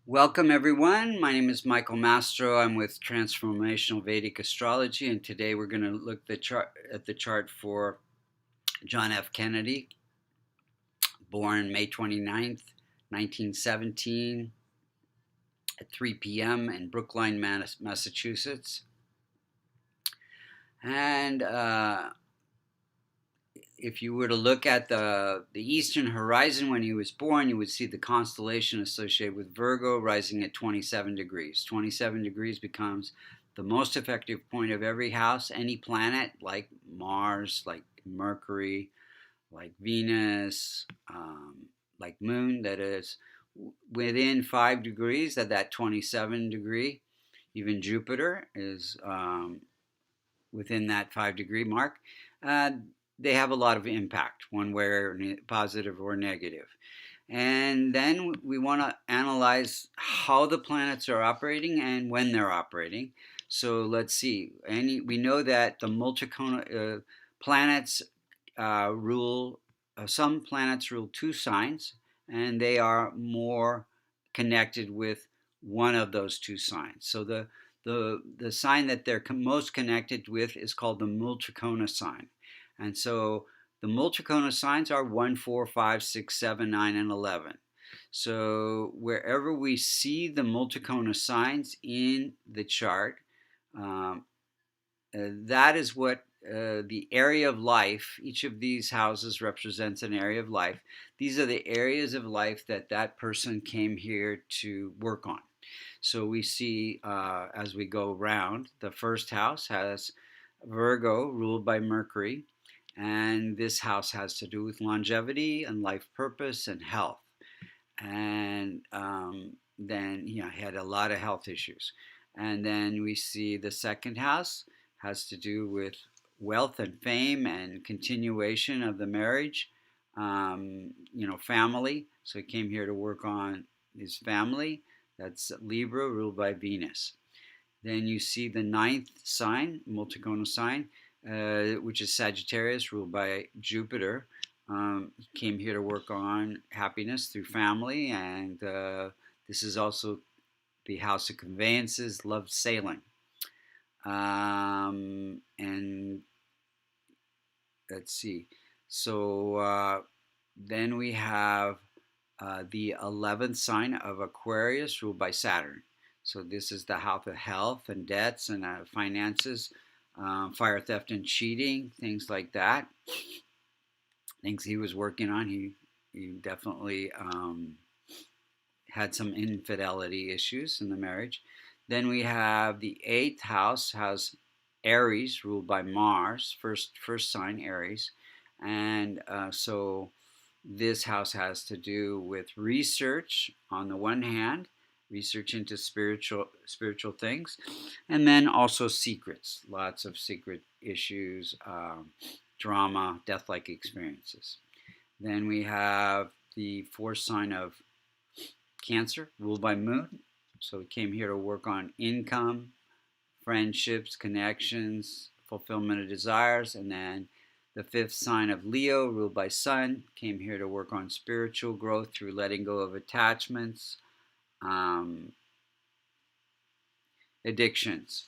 Welcome everyone. My name is Michael Mastro. I'm with Transformational Vedic Astrology, and today we're going to look at the chart for John F. Kennedy, born May 29th, 1917 at 3 p.m. in Brookline, Massachusetts. And if you were to look at the eastern horizon when he was born, you would see the constellation associated with Virgo rising at 27 degrees. 27 degrees becomes the most effective point of every house. Any planet like Mars, like Mercury, like Venus, like Moon, that is within 5 degrees of that 27 degree. Even Jupiter is within that 5 degree mark. Uh, they have a lot of impact, one way or positive or negative. And then we want to analyze how the planets are operating and when they're operating. So let's see. We know that the multicona planets rule. Some planets rule two signs, and they are more connected with one of those two signs. So the sign that they're most connected with is called the multicona sign. And so the multicona signs are 1, 4, 5, 6, 7, 9, and 11. So wherever we see the multicona signs in the chart, that is what the area of life, each of these houses represents an area of life. These are the areas of life that person came here to work on. So we see as we go around, the first house has Virgo, ruled by Mercury, and this house has to do with longevity and life purpose and health. And then, he had a lot of health issues. And then we see the second house has to do with wealth and fame and continuation of the marriage, family. So he came here to work on his family. That's Libra, ruled by Venus. Then you see the ninth sign, multicona sign, which is Sagittarius, ruled by Jupiter. He came here to work on happiness through family, and this is also the house of conveyances, love sailing. And let's see. So then we have the 11th sign of Aquarius, ruled by Saturn. So this is the house of health and debts and finances, fire, theft, and cheating, things like that. Things he was working on. He definitely had some infidelity issues in the marriage. Then we have the 8th house has Aries, ruled by Mars, first sign Aries, and so this house has to do with research on the one hand, research into spiritual things, and then also secrets, lots of secret issues, drama, death-like experiences. Then we have the 4th sign of Cancer, ruled by Moon. So we came here to work on income, friendships, connections, fulfillment of desires. And then the 5th sign of Leo, ruled by Sun, came here to work on spiritual growth through letting go of attachments, addictions,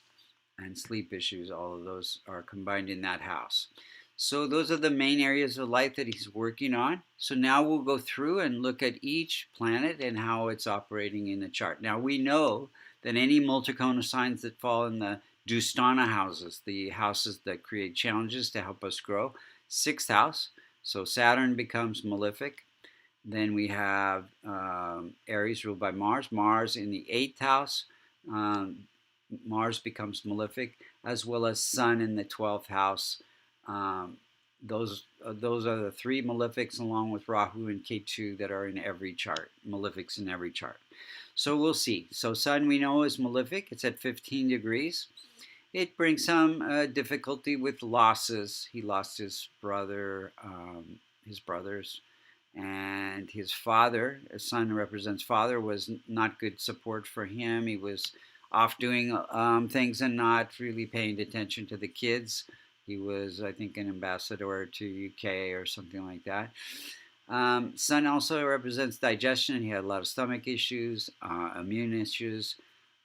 and sleep issues. All of those are combined in that house. So those are the main areas of life that he's working on. So now we'll go through and look at each planet and how it's operating in the chart. Now we know that any multicona signs that fall in the Dusthana houses, the houses that create challenges to help us grow, 6th house, so Saturn becomes malefic. Then we have Aries, ruled by Mars. Mars in the 8th house, Mars becomes malefic, as well as Sun in the 12th house. Those are the 3 malefics, along with Rahu and Ketu, that are in every chart, malefics in every chart. So we'll see. So Sun, we know, is malefic. It's at 15 degrees. It brings some difficulty with losses. He lost his brother, his brothers, and his father. Sun represents father, was not good support for him. He was off doing things and not really paying attention to the kids. He was, I think, an ambassador to UK or something like that. Sun also represents digestion. He had a lot of stomach issues, immune issues,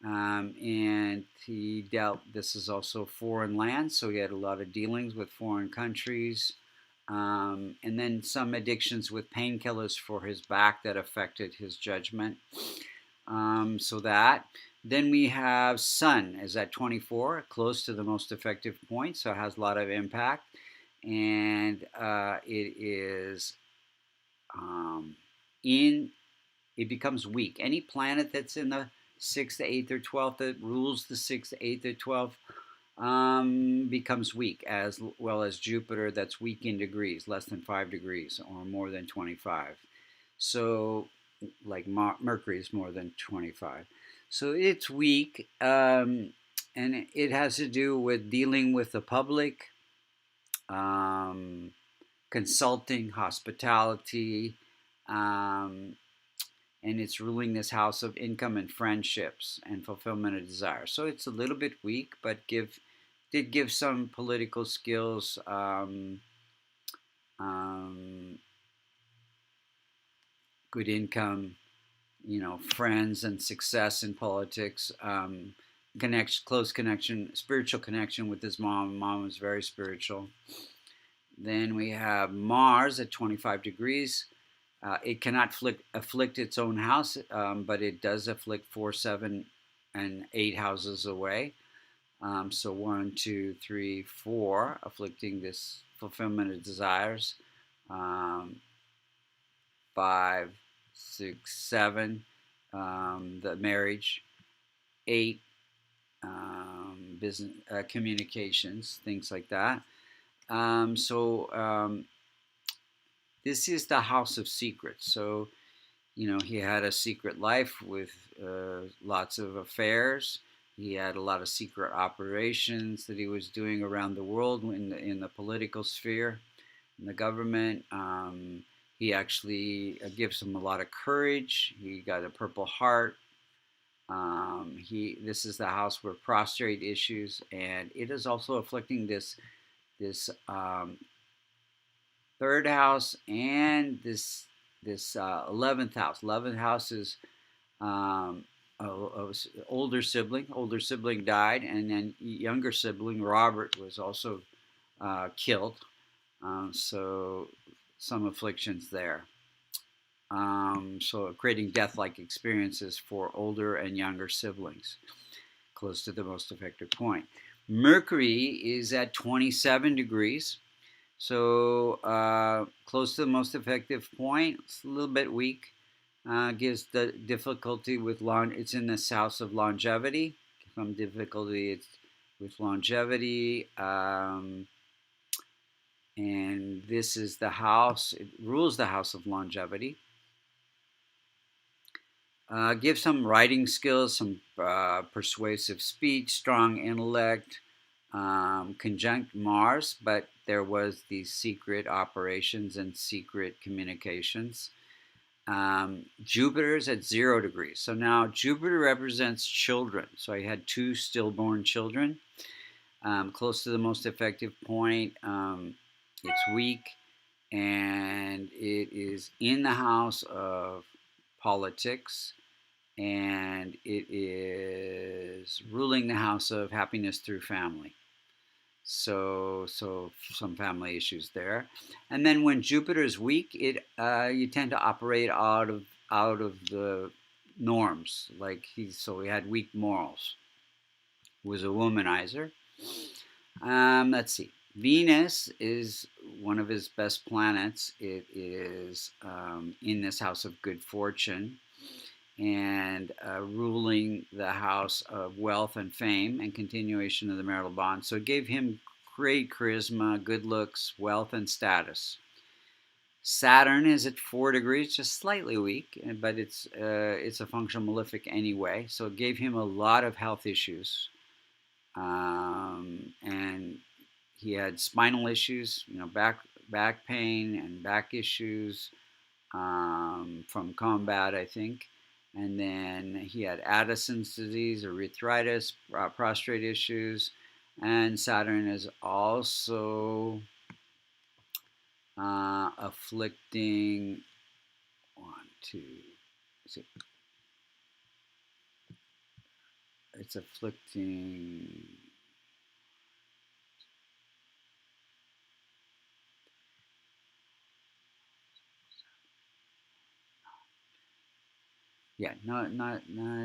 and he dealt. This is also foreign land, so he had a lot of dealings with foreign countries, and then some addictions with painkillers for his back that affected his judgment. So that. Then we have Sun is at 24, close to the most effective point, so it has a lot of impact, and it is in it becomes weak. Any planet that's in the 6th, 8th, or 12th that rules the 6th, 8th, or 12th becomes weak, as well as Jupiter that's weak in degrees, less than 5 degrees or more than 25. So, like Mercury is more than 25. So it's weak, and it has to do with dealing with the public, consulting, hospitality, and it's ruling this house of income and friendships and fulfillment of desire. So it's a little bit weak, but did give some political skills, good income, friends and success in politics, close connection, spiritual connection with his mom. Mom was very spiritual. Then we have Mars at 25 degrees. It cannot afflict its own house, but it does afflict 4, 7, and 8 houses away. So 1, 2, 3, 4, afflicting this fulfillment of desires. 5, 6, 7, the marriage. 8, business, communications, things like that. This is the house of secrets. So, he had a secret life with lots of affairs. He had a lot of secret operations that he was doing around the world in the political sphere, in the government. He actually gives him a lot of courage. He got a Purple Heart. This is the house where prostrate issues, and it is also afflicting this third house and this 11th house. 11th house is older sibling. Older sibling died, and then younger sibling Robert was also killed. So some afflictions there. So creating death-like experiences for older and younger siblings, close to the most effective point. Mercury is at 27 degrees, so close to the most effective point. It's a little bit weak. Gives the difficulty with it's in this house of longevity. Some difficulty with longevity. And this is the house. It rules the house of longevity. Give some writing skills, some persuasive speech, strong intellect, conjunct Mars, but there was these secret operations and secret communications. Jupiter's at 0 degrees. So now Jupiter represents children. So I had 2 stillborn children, close to the most effective point. It's weak, and it is in the house of politics, and it is ruling the house of happiness through family. So some family issues there. And then when Jupiter is weak, you tend to operate out of the norms. We had weak morals. Was a womanizer. Let's see. Venus is one of his best planets. It is in this house of good fortune, and ruling the house of wealth and fame and continuation of the marital bond. So it gave him great charisma, good looks, wealth, and status. Saturn is at 4 degrees, just slightly weak, but it's a functional malefic anyway. So it gave him a lot of health issues, and he had spinal issues, back pain and back issues from combat, I think. And then he had Addison's disease, arthritis, prostrate issues. And Saturn is also afflicting, one, two, see, it's afflicting, yeah, no,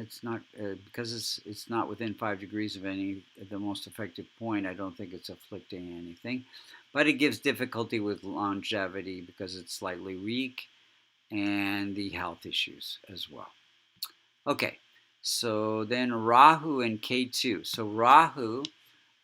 it's not, because it's not within 5 degrees of any, the most effective point. I don't think it's afflicting anything, but it gives difficulty with longevity because it's slightly weak, and the health issues as well. Okay, so then Rahu and K2. So Rahu,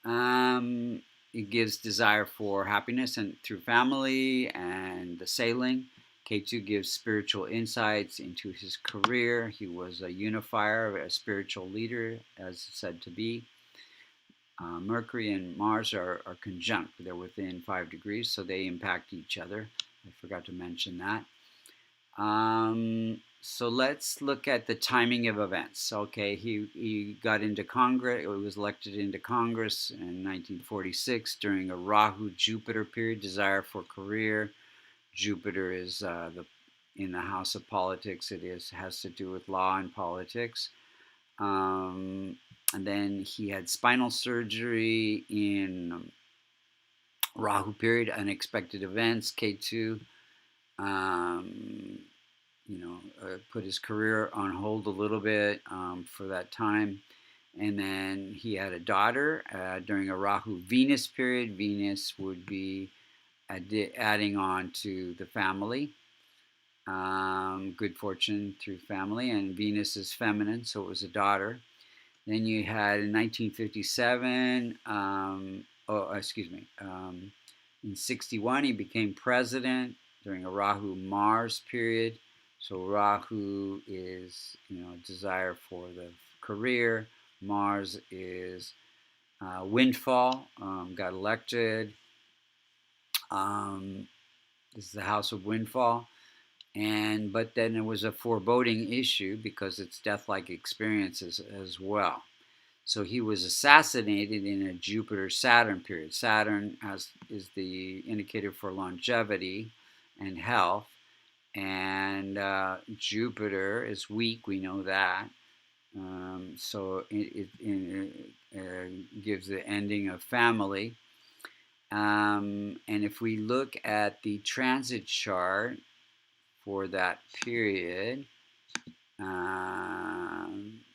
it gives desire for happiness and through family and the sailing. K2 gives spiritual insights into his career. He was a unifier, a spiritual leader, as said to be. Mercury and Mars are conjunct. They're within 5 degrees, so they impact each other. I forgot to mention that. So let's look at the timing of events. Okay, he got into Congress, he was elected into Congress in 1946 during a Rahu-Jupiter period, desire for career. Jupiter is in the house of politics. It has to do with law and politics. And then he had spinal surgery in Rahu period, unexpected events, K2. Put his career on hold a little bit for that time. And then he had a daughter during a Rahu Venus period. Venus would be adding on to the family. Good fortune through family. And Venus is feminine, so it was a daughter. Then you had in 1957, in 61, he became president during a Rahu Mars period. So Rahu is, desire for the career. Mars is windfall. Got elected. This is the house of windfall. But then it was a foreboding issue because it's death-like experiences as well. So he was assassinated in a Jupiter-Saturn period. Saturn is the indicator for longevity and health. And Jupiter is weak, we know that. So it gives the ending of family. And if we look at the transit chart for that period,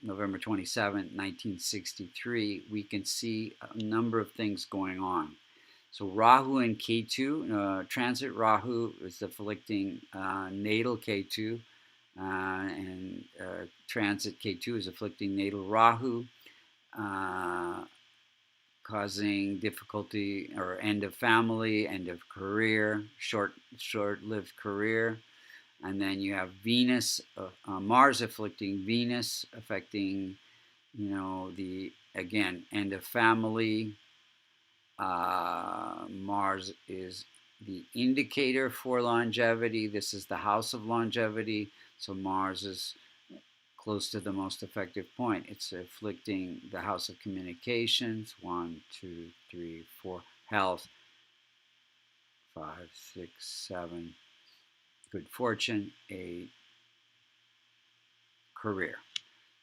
November 27, 1963, we can see a number of things going on. So Rahu and K2, transit Rahu is afflicting natal K2, and transit K2 is afflicting natal Rahu, causing difficulty or end of family, end of career, short-lived career. And then you have Venus, Mars afflicting Venus, affecting, the, again, end of family. Mars is the indicator for longevity. This is the house of longevity. So Mars is close to the most effective point. It's afflicting the house of communications. 1, 2, 3, 4. Health. 5, 6, 7. Good fortune. 8. Career.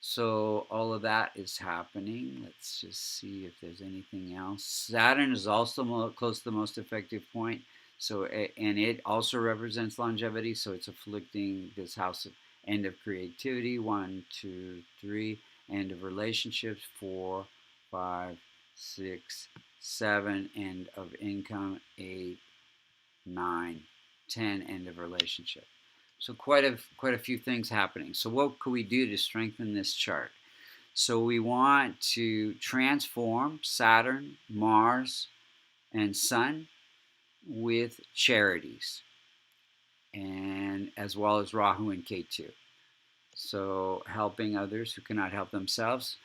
So all of that is happening. Let's just see if there's anything else. Saturn is also close to the most effective point. So, and it also represents longevity. So it's afflicting this house of end of creativity. 1, 2, 3. End of relationships. 4, 5, 6, 7. End of income. 8, 9, 10. End of relationship. So quite a few things happening. So what could we do to strengthen this chart? So we want to transform Saturn, Mars, and Sun with charities, and as well as Rahu and Ketu. So helping others who cannot help themselves.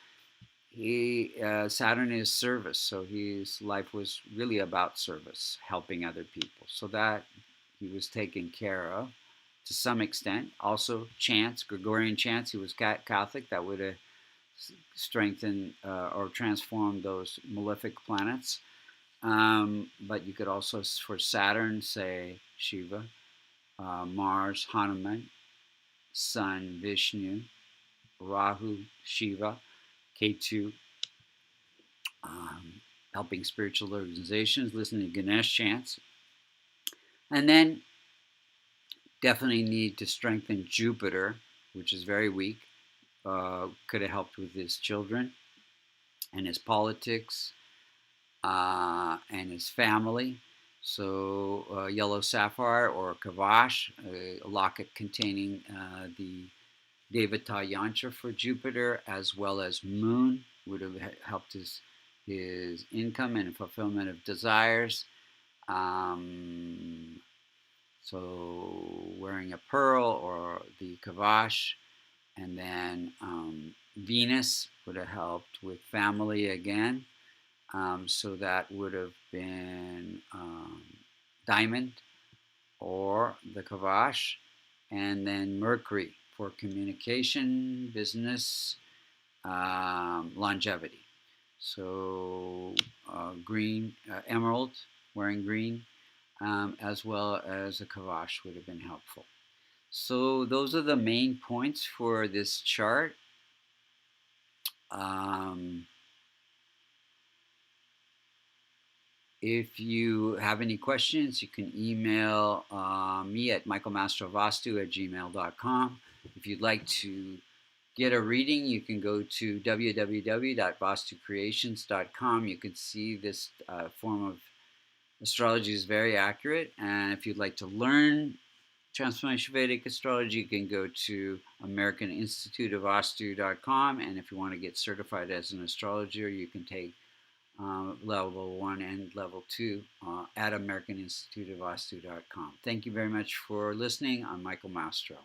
Saturn is service, so his life was really about service, helping other people. So that he was taken care of to some extent. Also, chants, Gregorian chants. He was Catholic. That would have strengthened or transformed those malefic planets. But you could also, for Saturn, say Shiva, Mars, Hanuman, Sun, Vishnu, Rahu, Shiva, Ketu, helping spiritual organizations, listening to Ganesh chants. And then definitely need to strengthen Jupiter, which is very weak. Could have helped with his children and his politics and his family. So yellow sapphire or kavash, a locket containing the Devata yantra for Jupiter, as well as moon, would have helped his income and fulfillment of desires. So wearing a pearl or the kavash, and then Venus would have helped with family again. So that would have been diamond or the kavash, and then Mercury for communication, business, longevity. So green, emerald, wearing green, as well as a kavash would have been helpful. So those are the main points for this chart. If you have any questions, you can email me at michaelmastrovastu@gmail.com. If you'd like to get a reading, you can go to www.vastucreations.com. You can see this form of astrology is very accurate. And if you'd like to learn Transformation Vedic Astrology, you can go to American Institute of Vastu.com. And if you want to get certified as an astrologer, you can take level 1 and level 2 at AmericanInstituteOfVastu.com. Thank you very much for listening. I'm Michael Mastro.